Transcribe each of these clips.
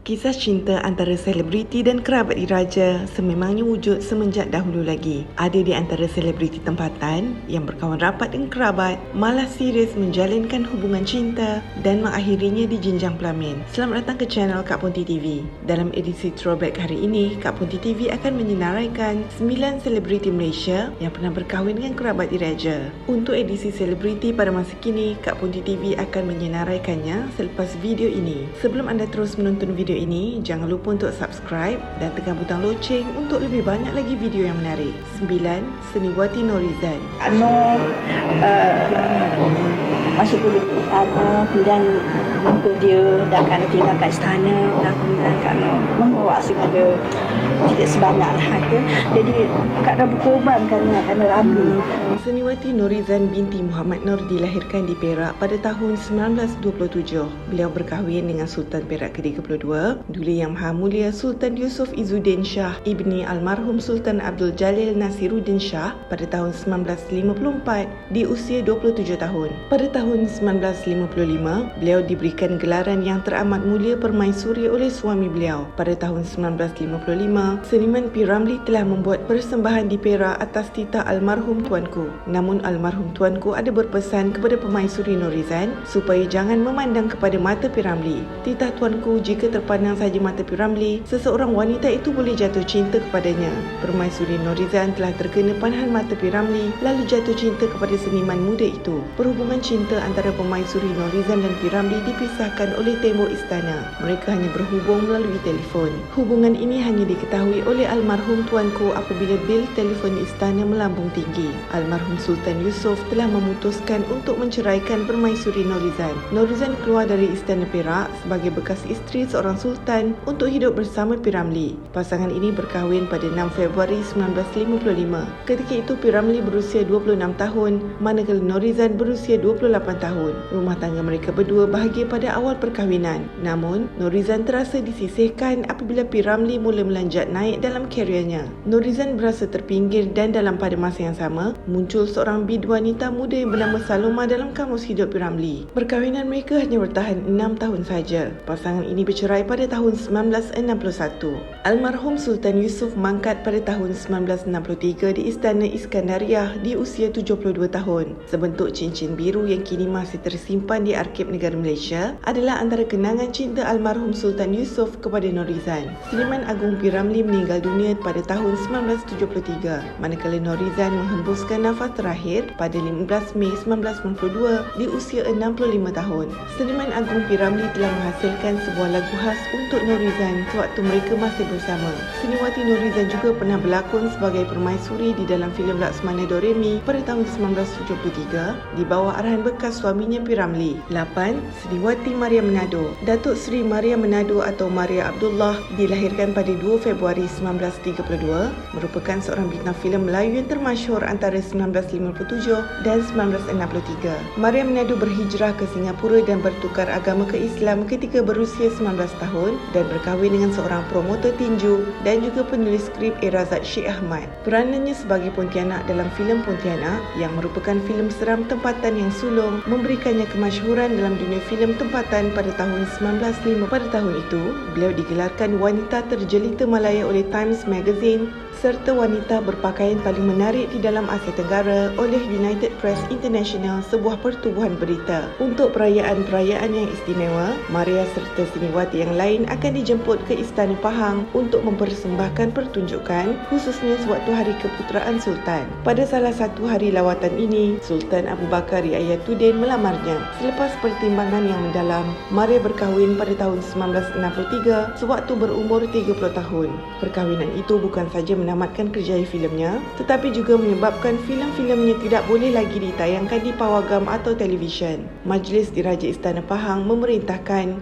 Kisah cinta antara selebriti dan kerabat diraja sememangnya wujud semenjak dahulu lagi. Ada di antara selebriti tempatan yang berkawan rapat dengan kerabat, malah serius menjalinkan hubungan cinta dan mengakhirinya di jenjang pelamin. Selamat datang ke channel Kak Ponti TV. Dalam edisi Throwback hari ini, Kak Ponti TV akan menyenaraikan 9 selebriti Malaysia yang pernah berkahwin dengan kerabat diraja. Untuk edisi selebriti pada masa kini, Kak Ponti TV akan menyenaraikannya selepas video ini. Sebelum anda terus menonton video ini, jangan lupa untuk subscribe dan tekan butang loceng untuk lebih banyak lagi video yang menarik. 9. Seniwati Norizan. Masuk dulu ke istana, pilihan untuk dia dah kena tinggal kat istana, dah kemudian kena membawa segala tidak sebanyak lah ke. Jadi Kak dah berkorban kerana rapi. Seniwati Norizan binti Muhammad Nur dilahirkan di Perak pada tahun 1927. Beliau berkahwin dengan Sultan Perak ke-32, Duli Yang Maha Mulia Sultan Yusof Izzuddin Shah ibni almarhum Sultan Abdul Jalil Nasiruddin Shah pada tahun 1954 di usia 27 tahun. Pada tahun 1955, beliau diberikan gelaran yang teramat mulia permaisuri oleh suami beliau. Pada tahun 1955, seniman P. Ramlee telah membuat persembahan di Perak atas titah almarhum tuanku. Namun almarhum tuanku ada berpesan kepada permaisuri Norizan supaya jangan memandang kepada mata P. Ramlee. Titah tuanku, jika terpandang saja mata P. Ramlee, seseorang wanita itu boleh jatuh cinta kepadanya. Permaisuri Norizan telah terkena panahan mata P. Ramlee lalu jatuh cinta kepada seniman muda itu. Perhubungan cinta antara permaisuri Norizan dan P. Ramlee dipisahkan oleh tembok istana. Mereka hanya berhubung melalui telefon. Hubungan ini hanya diketahui oleh almarhum tuanku apabila bil telefon istana melambung tinggi. Almarhum Sultan Yusof telah memutuskan untuk menceraikan permaisuri Norizan. Norizan keluar dari istana Perak sebagai bekas isteri seorang sultan untuk hidup bersama P. Ramlee. Pasangan ini berkahwin pada 6 Februari 1955. Ketika itu P. Ramlee berusia 26 tahun, manakala Norizan berusia 28 tahun. Rumah tangga mereka berdua bahagia pada awal perkahwinan. Namun, Norizan terasa disisihkan apabila P. Ramlee mula melanjat naik dalam kerjanya. Norizan berasa terpinggir dan dalam pada masa yang sama, muncul seorang bid wanita muda yang bernama Saloma dalam kamus hidup P. Ramlee. Perkahwinan mereka hanya bertahan 6 tahun saja. Pasangan ini bercerai pada tahun 1961. Almarhum Sultan Yusof mangkat pada tahun 1963 di Istana Iskandariah di usia 72 tahun. Sebentuk cincin biru yang kini masih tersimpan di Arkib Negara Malaysia adalah antara kenangan cinta almarhum Sultan Yusof kepada Norizan. Seniman Agung P. Ramlee meninggal dunia pada tahun 1973, manakala Norizan menghembuskan nafas terakhir pada 15 Mei 1992 di usia 65 tahun. Seniman Agung P. Ramlee telah menghasilkan sebuah lagu khas untuk Norizan sewaktu mereka masih bersama. Seniwati Norizan juga pernah berlakon sebagai permaisuri di dalam filem Laksmana Doremi pada tahun 1973 di bawah arahan bekas suaminya P. Ramlee. 8. Seniwati Maria Menado. Datuk Seri Maria Menado atau Maria Abdullah dilahirkan pada 2 Februari 1932, merupakan seorang bintang filem Melayu yang termasyhur antara 1957 dan 1963. Maria Menado berhijrah ke Singapura dan bertukar agama ke Islam ketika berusia 19 tahun dan berkahwin dengan seorang promotor tinju dan juga penulis skrip Razak Sheikh Ahmad. Peranannya sebagai Pontianak dalam filem Pontianak yang merupakan filem seram tempatan yang sulung memberikannya kemasyhuran dalam dunia filem tempatan pada tahun 1905. Pada tahun itu, beliau digelarkan wanita terjelita Malaya oleh Times Magazine serta wanita berpakaian paling menarik di dalam Asia Tenggara oleh United Press International, sebuah pertubuhan berita. Untuk perayaan-perayaan yang istimewa, Maria serta seniwati yang lain akan dijemput ke Istana Pahang untuk mempersembahkan pertunjukan, khususnya sewaktu Hari Keputeraan Sultan. Pada salah satu hari lawatan ini, Sultan Abu Bakar Riayatuddin melamarnya. Selepas pertimbangan yang mendalam, Maria berkahwin pada tahun 1963 sewaktu berumur 30 tahun. Perkahwinan itu bukan saja menamatkan kerjaya filemnya, tetapi juga menyebabkan filem-filemnya tidak boleh lagi ditayangkan di pawagam atau televisyen. Majlis Diraja Istana Pahang memerintahkan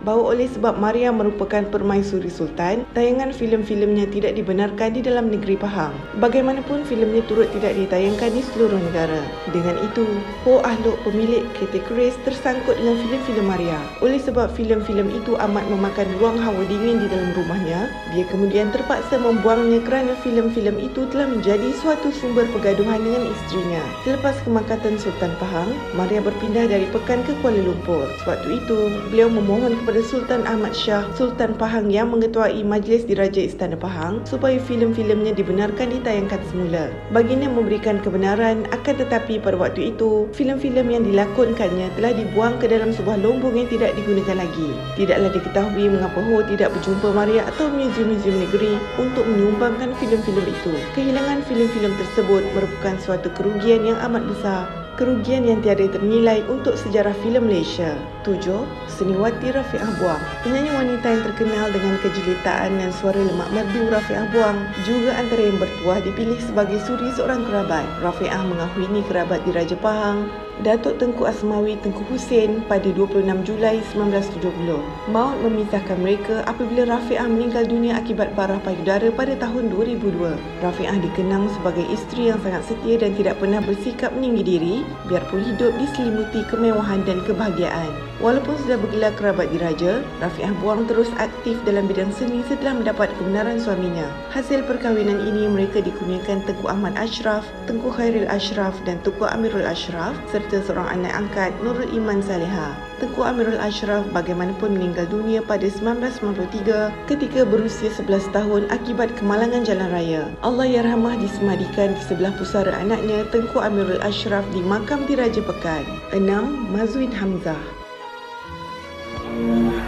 bahawa oleh sebab Maria merupakan permaisuri Sultan, tayangan filem-filemnya tidak dibenarkan di dalam negeri Pahang. Bagaimanapun filemnya turut tidak ditayangkan di seluruh negara. Dengan itu, Ho Ahlok, pemilik kereta keris, tersangkut dengan filem-filem Maria. Oleh sebab filem-filem itu amat memakan ruang hawa dingin di dalam rumahnya, dia kemudian terpaksa membuangnya kerana filem-filem itu telah menjadi suatu sumber pergaduhan dengan isterinya. Selepas kemangkatan Sultan Pahang, Maria berpindah dari Pekan ke Kuala Lumpur. Sewaktu itu, beliau memohon kepada kepada Sultan Ahmad Shah, Sultan Pahang yang mengetuai Majlis Diraja Istana Pahang supaya filem-filemnya dibenarkan ditayangkan semula. Baginda memberikan kebenaran, akan tetapi pada waktu itu, filem-filem yang dilakonkannya telah dibuang ke dalam sebuah lombong yang tidak digunakan lagi. Tidaklah diketahui mengapa Ho tidak berjumpa Maria atau muzium-muzium negeri untuk menyumbangkan filem-filem itu. Kehilangan filem-filem tersebut merupakan suatu kerugian yang amat besar. Kerugian yang tiada ternilai untuk sejarah filem Malaysia. 7. Seniwati Rafiqah Buang. Penyanyi wanita yang terkenal dengan kejelitaan dan suara lemak merdu Rafiqah Buang juga antara yang bertuah dipilih sebagai suri seorang kerabat. Rafiqah mengahwini kerabat di Raja Pahang, Datuk Tengku Asmawi Tengku Hussein pada 26 Julai 1970. Maut memisahkan mereka apabila Rafiqah meninggal dunia akibat parah payudara pada tahun 2002. Rafiqah dikenang sebagai isteri yang sangat setia dan tidak pernah bersikap meninggi diri, biarpun hidup diselimuti kemewahan dan kebahagiaan. Walaupun sudah bergelar kerabat diraja, Rafiqah Buang terus aktif dalam bidang seni setelah mendapat kebenaran suaminya. Hasil perkahwinan ini mereka dikurniakan Tengku Ahmad Ashraf, Tengku Khairil Ashraf dan Tengku Amirul Ashraf serta seorang anak angkat Nurul Iman Saleha. Tengku Amirul Ashraf bagaimanapun meninggal dunia pada 1993 ketika berusia 11 tahun akibat kemalangan jalan raya. Allahyarhamah disemadikan di sebelah pusara anaknya Tengku Amirul Ashraf di makam Diraja Pekan. 6. Mazwin Hamzah.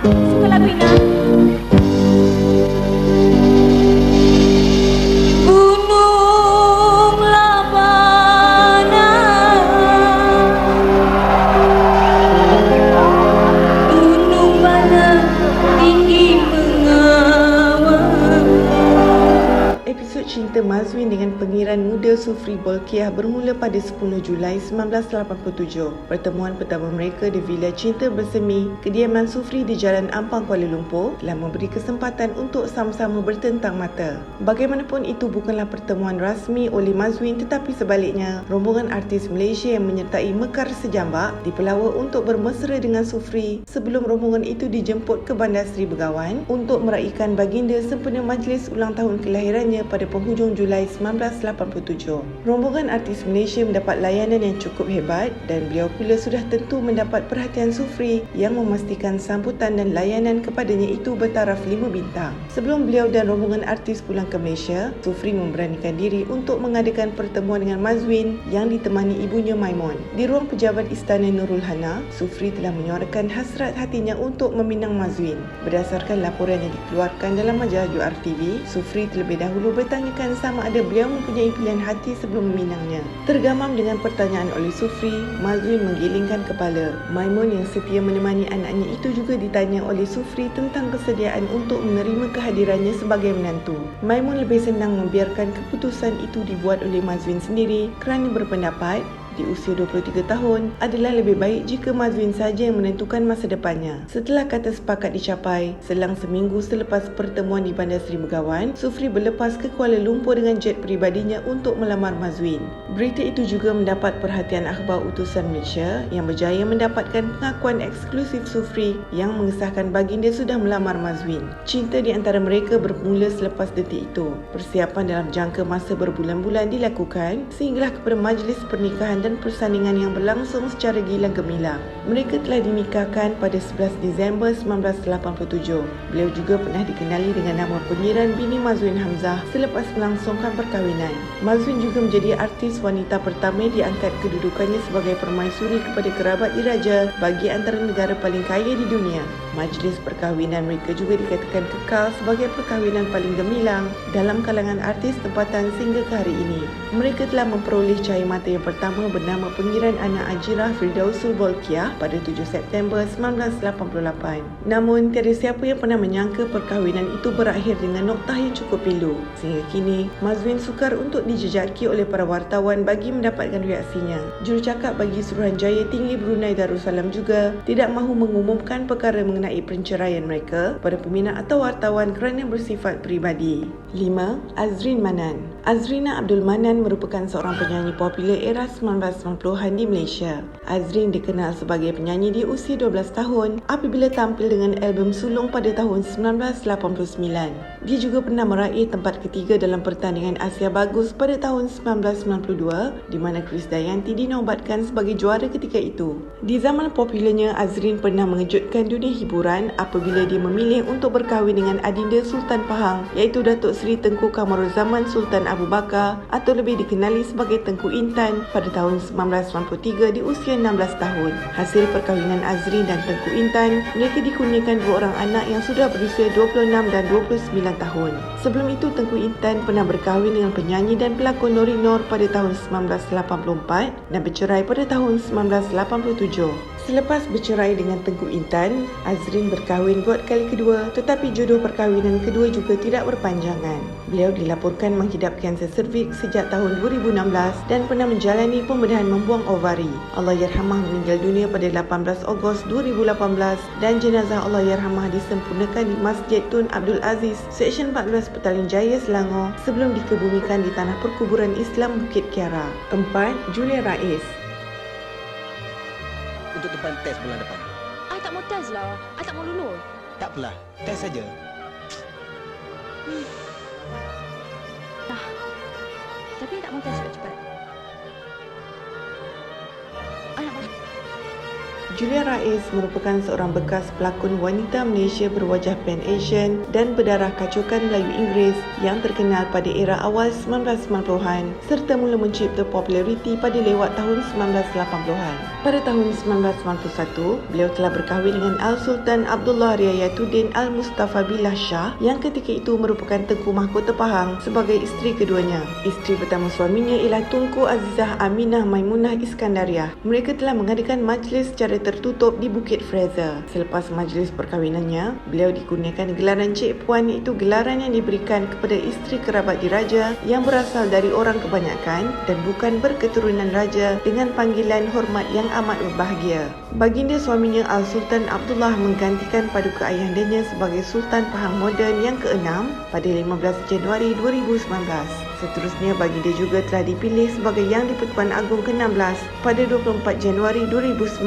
Suka lagu Ina? Gunung Labana, gunung mana tinggi mengawal. Episod Cinta Mazwin dengan pengiran muda Sufri Bolkiah bermula pada 10 Julai 1987. Pertemuan pertama mereka di Villa Cinta Bersemi, kediaman Sufri di Jalan Ampang, Kuala Lumpur, telah memberi kesempatan untuk sama-sama bertentang mata. Bagaimanapun itu bukanlah pertemuan rasmi oleh Mazwin, tetapi sebaliknya, rombongan artis Malaysia yang menyertai Mekar Sejambak dipelawa untuk bermesra dengan Sufri sebelum rombongan itu dijemput ke Bandar Seri Begawan untuk meraihkan baginda sempena majlis ulang tahun kelahirannya pada penghujung Julai 1987. Rombongan artis Malaysia mendapat layanan yang cukup hebat dan beliau pula sudah tentu mendapat perhatian Sufri yang memastikan sambutan dan layanan kepadanya itu bertaraf 5 bintang. Sebelum beliau dan rombongan artis pulang ke Malaysia, Sufri memberanikan diri untuk mengadakan pertemuan dengan Mazwin yang ditemani ibunya Maimun. Di ruang pejabat Istana Nurul Hana, Sufri telah menyuarakan hasrat hatinya untuk meminang Mazwin. Berdasarkan laporan yang dikeluarkan dalam majalah URTV, Sufri terlebih dahulu bertanyakan sama ada beliau mempunyai pilihan hati sebelum meminangnya. Tergamam dengan pertanyaan oleh Sufri, Mazwin menggelingkan kepala. Maimun yang setia menemani anaknya itu juga ditanya oleh Sufri tentang kesediaan untuk menerima kehadirannya sebagai menantu. Maimun lebih senang membiarkan keputusan itu dibuat oleh Mazwin sendiri kerana berpendapat di usia 23 tahun adalah lebih baik jika Mazwin saja yang menentukan masa depannya. Setelah kata sepakat dicapai, selang seminggu selepas pertemuan di Bandar Seri Begawan, Sufri berlepas ke Kuala Lumpur dengan jet peribadinya untuk melamar Mazwin. Berita itu juga mendapat perhatian akhbar utusan Malaysia yang berjaya mendapatkan pengakuan eksklusif Sufri yang mengesahkan baginda sudah melamar Mazwin. Cinta di antara mereka bermula selepas detik itu. Persiapan dalam jangka masa berbulan-bulan dilakukan sehinggalah kepada majlis pernikahan dan persandingan yang berlangsung secara gilang gemilang. Mereka telah dinikahkan pada 11 Disember 1987. Beliau juga pernah dikenali dengan nama pengiran bini Mazwin Hamzah selepas melangsungkan perkahwinan. Mazwin juga menjadi artis wanita pertama yang diangkat kedudukannya sebagai permaisuri kepada kerabat diraja bagi antara negara paling kaya di dunia. Majlis perkahwinan mereka juga dikatakan kekal sebagai perkahwinan paling gemilang dalam kalangan artis tempatan sehingga ke hari ini. Mereka telah memperoleh cahaya mata yang pertama bernama pengiran anak Ajirah Firdausul Bolkiah pada 7 September 1988. Namun, tiada siapa yang pernah menyangka perkahwinan itu berakhir dengan noktah yang cukup pilu. Sehingga kini, Mazwin sukar untuk dijejaki oleh para wartawan bagi mendapatkan reaksinya. Jurucakap bagi Suruhanjaya Tinggi Brunei Darussalam juga tidak mahu mengumumkan perkara mengenai perceraian mereka pada peminat atau wartawan kerana bersifat peribadi. 5. Azrin Manan. Azrina Abdul Manan merupakan seorang penyanyi popular era 1990-an di Malaysia. Azrin dikenal sebagai penyanyi di usia 12 tahun apabila tampil dengan album Sulung pada tahun 1989. Dia juga pernah meraih tempat ketiga dalam pertandingan Asia Bagus pada tahun 1992 di mana Krisdayanti dinobatkan sebagai juara ketika itu. Di zaman popularnya, Azrin pernah mengejutkan dunia hiburan apabila dia memilih untuk berkahwin dengan adinda Sultan Pahang iaitu Datuk Seri Tengku Kamaruzaman Sultan Abu Bakar atau lebih dikenali sebagai Tengku Intan pada tahun 1993 di usia 16 tahun. Hasil perkahwinan Azrin dan Tengku Intan, mereka dikurniakan dua orang anak yang sudah berusia 26 dan 29 tahun. Sebelum itu, Tengku Intan pernah berkahwin dengan penyanyi dan pelakon Nori Noor pada tahun 1984 dan bercerai pada tahun 1987. Selepas bercerai dengan Tengku Intan, Azrin berkahwin buat kali kedua tetapi jodoh perkahwinan kedua juga tidak berpanjangan. Beliau dilaporkan menghidapkan kanser cervix sejak tahun 2016 dan pernah menjalani pembedahan membuang ovari. Allahyarhamah meninggal dunia pada 18 Ogos 2018 dan jenazah Allahyarhamah disempurnakan di Masjid Tun Abdul Aziz, Seksyen 14 Petaling Jaya, Selangor sebelum dikebumikan di Tanah Perkuburan Islam Bukit Kiara. 4. Julia Rais. Untuk depan test bulan depan. I tak mau test lah. I tak mau lulus. Tak apalah, test saja. Tapi I tak mau test cepat-cepat. I nak masuk. Julia Rais merupakan seorang bekas pelakon wanita Malaysia berwajah Pan-Asian dan berdarah kacukan Melayu Inggeris yang terkenal pada era awal 1990-an serta mula mencipta populariti pada lewat tahun 1980-an. Pada tahun 1991, beliau telah berkahwin dengan Al-Sultan Abdullah Riayatuddin Al-Mustafa Billah Shah yang ketika itu merupakan Tengku Mahkota Pahang sebagai isteri keduanya. Isteri pertama suaminya ialah Tunku Azizah Aminah Maimunah Iskandariah. Mereka telah mengadakan majlis secara tertutup di Bukit Fraser. Selepas majlis perkahwinannya, beliau dikurniakan gelaran Cik Puan iaitu gelaran yang diberikan kepada isteri kerabat diraja yang berasal dari orang kebanyakan dan bukan berketurunan raja dengan panggilan hormat yang amat berbahagia. Baginda suaminya Al-Sultan Abdullah menggantikan paduka ayahandanya sebagai Sultan Pahang moden yang ke-6 pada 15 Januari 2019. Seterusnya, baginda juga telah dipilih sebagai Yang di-Pertuan Agong ke-16 pada 24 Januari 2019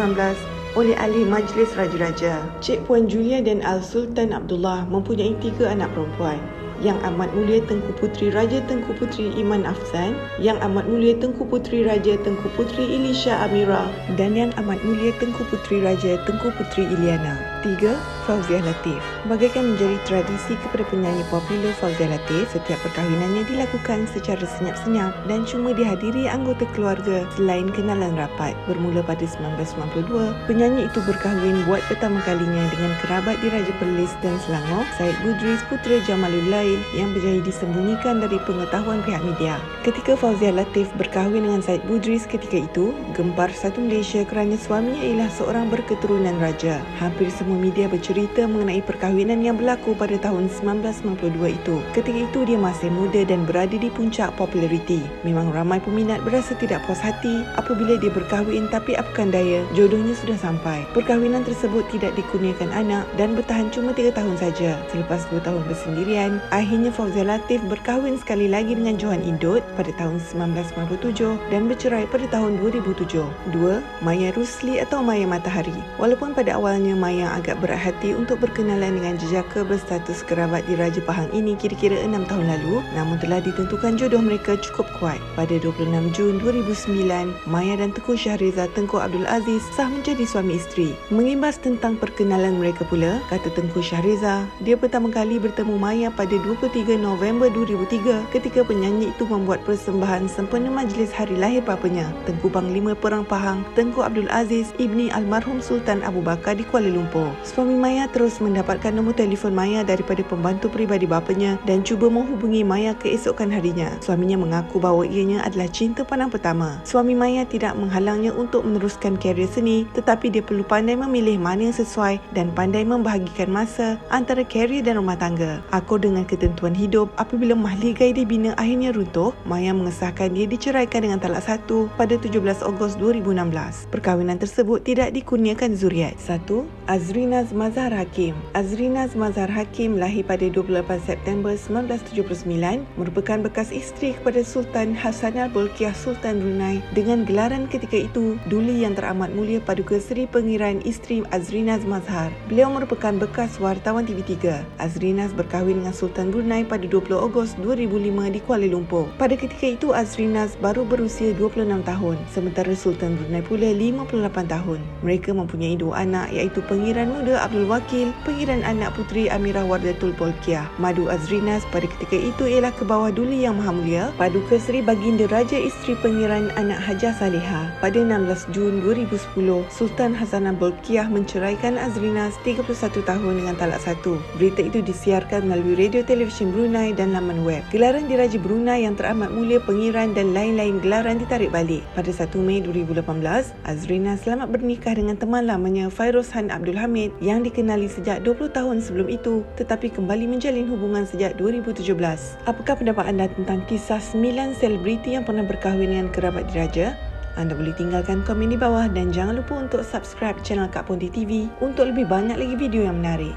oleh Ahli Majlis Raja-Raja. Cik Puan Julia dan Al-Sultan Abdullah mempunyai 3 anak perempuan. Yang Amat Mulia Tengku Puteri Raja Tengku Puteri Iman Afzan, Yang Amat Mulia Tengku Puteri Raja Tengku Puteri Ilisha Amira dan Yang Amat Mulia Tengku Puteri Raja Tengku Puteri Iliana. 3. Fauziah Latif. Bagaikan menjadi tradisi kepada penyanyi popular Fauziah Latif, setiap perkahwinannya dilakukan secara senyap-senyap dan cuma dihadiri anggota keluarga selain kenalan rapat. Bermula pada 1992, penyanyi itu berkahwin buat pertama kalinya dengan kerabat di Raja Perlis dan Selangor, Syed Budris Putera Jamalul Lail yang berjaya disembunyikan dari pengetahuan pihak media. Ketika Fauziah Latif berkahwin dengan Syed Budris ketika itu, gempar satu Malaysia kerana suaminya ialah seorang berketurunan raja. Hampir semua media bercerita mengenai perkahwinan yang berlaku pada tahun 1992 itu. Ketika itu dia masih muda dan berada di puncak populariti. Memang ramai peminat berasa tidak puas hati apabila dia berkahwin, tapi apakan daya, jodohnya sudah sampai. Perkahwinan tersebut tidak dikurniakan anak dan bertahan cuma 3 tahun saja. Selepas 2 tahun bersendirian, akhirnya Fauziah Latif berkahwin sekali lagi dengan Johan Indot pada tahun 1997 dan bercerai pada tahun 2007. 2. Maya Rusli atau Maya Matahari. Walaupun pada awalnya Maya agak berat hati untuk berkenalan dengan jejaka berstatus kerabat di Raja Pahang ini kira-kira 6 tahun lalu, namun telah ditentukan jodoh mereka cukup kuat. Pada 26 Jun 2009, Maya dan Tengku Syahriza Tengku Abdul Aziz sah menjadi suami isteri. Mengimbas tentang perkenalan mereka pula, kata Tengku Syahriza, dia pertama kali bertemu Maya pada 23 November 2003 ketika penyanyi itu membuat persembahan sempena majlis hari lahir papanya, Tengku Panglima Perang Pahang Tengku Abdul Aziz Ibni Almarhum Sultan Abu Bakar di Kuala Lumpur. Suami Maya terus mendapatkan nombor telefon Maya daripada pembantu peribadi bapanya dan cuba menghubungi Maya keesokan harinya. Suaminya mengaku bahawa ianya adalah cinta pandang pertama. Suami Maya tidak menghalangnya untuk meneruskan karier seni, tetapi dia perlu pandai memilih mana yang sesuai dan pandai membahagikan masa antara karier dan rumah tangga. Akur dengan ketentuan hidup, apabila mahligai dibina akhirnya runtuh, Maya mengesahkan dia diceraikan dengan talak 1 pada 17 Ogos 2016. Perkahwinan tersebut tidak dikurniakan zuriat. 1. Azrin Azrinaz Mazhar Hakim. Azrinaz Mazhar Hakim lahir pada 28 September 1979, merupakan bekas isteri kepada Sultan Hassanal Bolkiah Sultan Brunei dengan gelaran ketika itu Duli Yang Teramat Mulia Paduka Seri Pengiran Isteri Azrinaz Mazhar. Beliau merupakan bekas wartawan TV3. Azrinaz berkahwin dengan Sultan Brunei pada 20 Ogos 2005 di Kuala Lumpur. Pada ketika itu Azrinaz baru berusia 26 tahun, sementara Sultan Brunei pula 58 tahun. Mereka mempunyai dua anak iaitu Pengiran Muda Abdul Wakil, Pengiran Anak Puteri Amirah Wardatul Bolkiah. Madu Azrinaz pada ketika itu ialah ke bawah Duli Yang Maha Mulia Paduka Seri Baginda Raja Isteri Pengiran Anak Hajah Salihah. Pada 16 Jun 2010, Sultan Hassanal Bolkiah menceraikan Azrinaz 31 tahun dengan talak satu. Berita itu disiarkan melalui radio televisyen Brunei dan laman web. Gelaran Diraja Brunei Yang Teramat Mulia Pengiran dan lain-lain gelaran ditarik balik. Pada 1 Mei 2018, Azrinaz selamat bernikah dengan teman lamanya Fairozhan Abdul Hamid yang dikenali sejak 20 tahun sebelum itu tetapi kembali menjalin hubungan sejak 2017. Apakah pendapat anda tentang kisah 9 selebriti yang pernah berkahwin dengan kerabat diraja? Anda boleh tinggalkan komen di bawah dan jangan lupa untuk subscribe channel Kak Ponti TV untuk lebih banyak lagi video yang menarik.